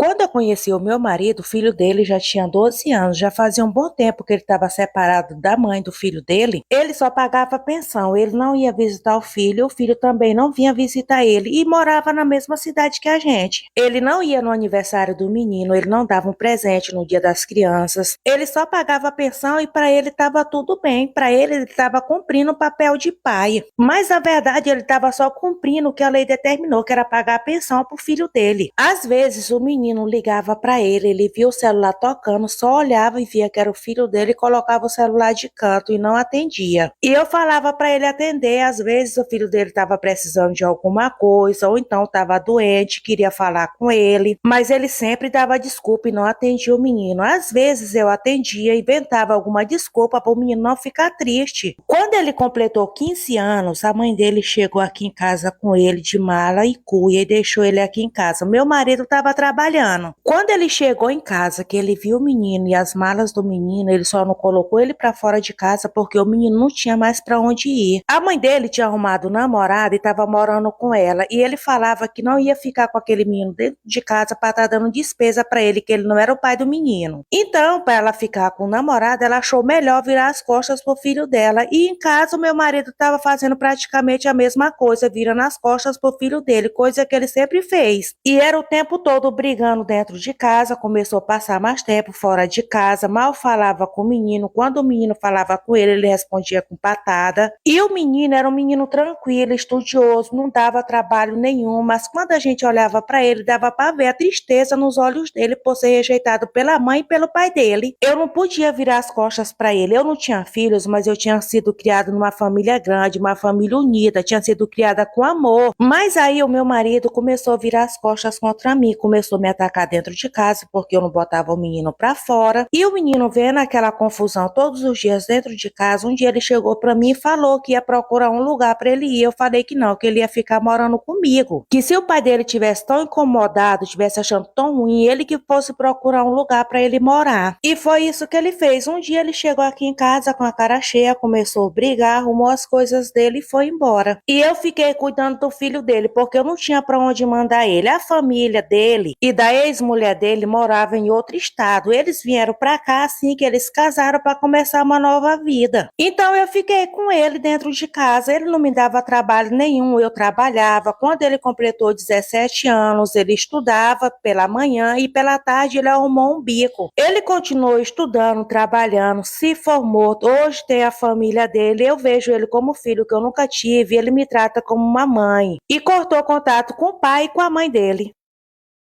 Quando eu conheci o meu marido, o filho dele já tinha 12 anos, já fazia um bom tempo que ele estava separado da mãe do filho dele. Ele só pagava pensão, ele não ia visitar o filho também não vinha visitar ele e morava na mesma cidade que a gente. Ele não ia no aniversário do menino, ele não dava um presente no dia das crianças, ele só pagava a pensão e para ele estava tudo bem, para ele estava cumprindo o papel de pai. Mas na verdade ele estava só cumprindo o que a lei determinou, que era pagar a pensão para o filho dele. Às vezes o menino ligava para ele via o celular tocando, só olhava e via que era o filho dele e colocava o celular de canto e não atendia. E eu falava para ele atender, às vezes o filho dele estava precisando de alguma coisa ou então estava doente, queria falar com ele, mas ele sempre dava desculpa e não atendia o menino. Às vezes eu atendia, inventava alguma desculpa para o menino não ficar triste. Quando ele completou 15 anos, a mãe dele chegou aqui em casa com ele de mala e cuia e deixou ele aqui em casa. Meu marido estava trabalhando. Quando ele chegou em casa, que ele viu o menino e as malas do menino, ele só não colocou ele para fora de casa porque o menino não tinha mais para onde ir. A mãe dele tinha arrumado namorada e estava morando com ela e ele falava que não ia ficar com aquele menino dentro de casa para estar dando despesa para ele, que ele não era o pai do menino. Então, para ela ficar com o namorado, ela achou melhor virar as costas pro filho dela e em casa o meu marido estava fazendo praticamente a mesma coisa, virando as costas pro filho dele, coisa que ele sempre fez. E era o tempo todo brigando dentro de casa, começou a passar mais tempo fora de casa, mal falava com o menino, quando o menino falava com ele respondia com patada. E o menino era um menino tranquilo, estudioso, não dava trabalho nenhum, mas quando a gente olhava para ele, dava para ver a tristeza nos olhos dele por ser rejeitado pela mãe e pelo pai dele. Eu não podia virar as costas para ele, eu não tinha filhos, mas eu tinha sido criado numa família grande, uma família unida, tinha sido criada com amor. Mas aí o meu marido começou a virar as costas contra mim, começou a me atacar dentro de casa porque eu não botava o menino para fora. E o menino vendo aquela confusão todos os dias dentro de casa, um dia ele chegou para mim e falou que ia procurar um lugar para ele ir. Eu falei que não, que ele ia ficar morando comigo. Que se o pai dele tivesse tão incomodado, tivesse achando tão ruim, ele que fosse procurar um lugar para ele morar. E foi isso que ele fez. Um dia ele chegou aqui em casa com a cara cheia, começou a brigar, arrumou as coisas dele e foi embora. E eu fiquei cuidando do filho dele, porque eu não tinha para onde mandar ele. A família dele e da ex-mulher dele morava em outro estado. Eles vieram para cá assim que eles casaram para começar uma nova vida. Então eu fiquei com ele dentro de casa. Ele não me dava trabalho nenhum, eu trabalhava. Quando ele completou 17 anos, ele estudava pela manhã e pela tarde ele arrumou um bico. Ele continuou estudando, trabalhando, se formou. Hoje tem a família dele. Eu vejo ele como filho que eu nunca tive. Ele me trata como uma mãe. E cortou contato com o pai e com a mãe dele.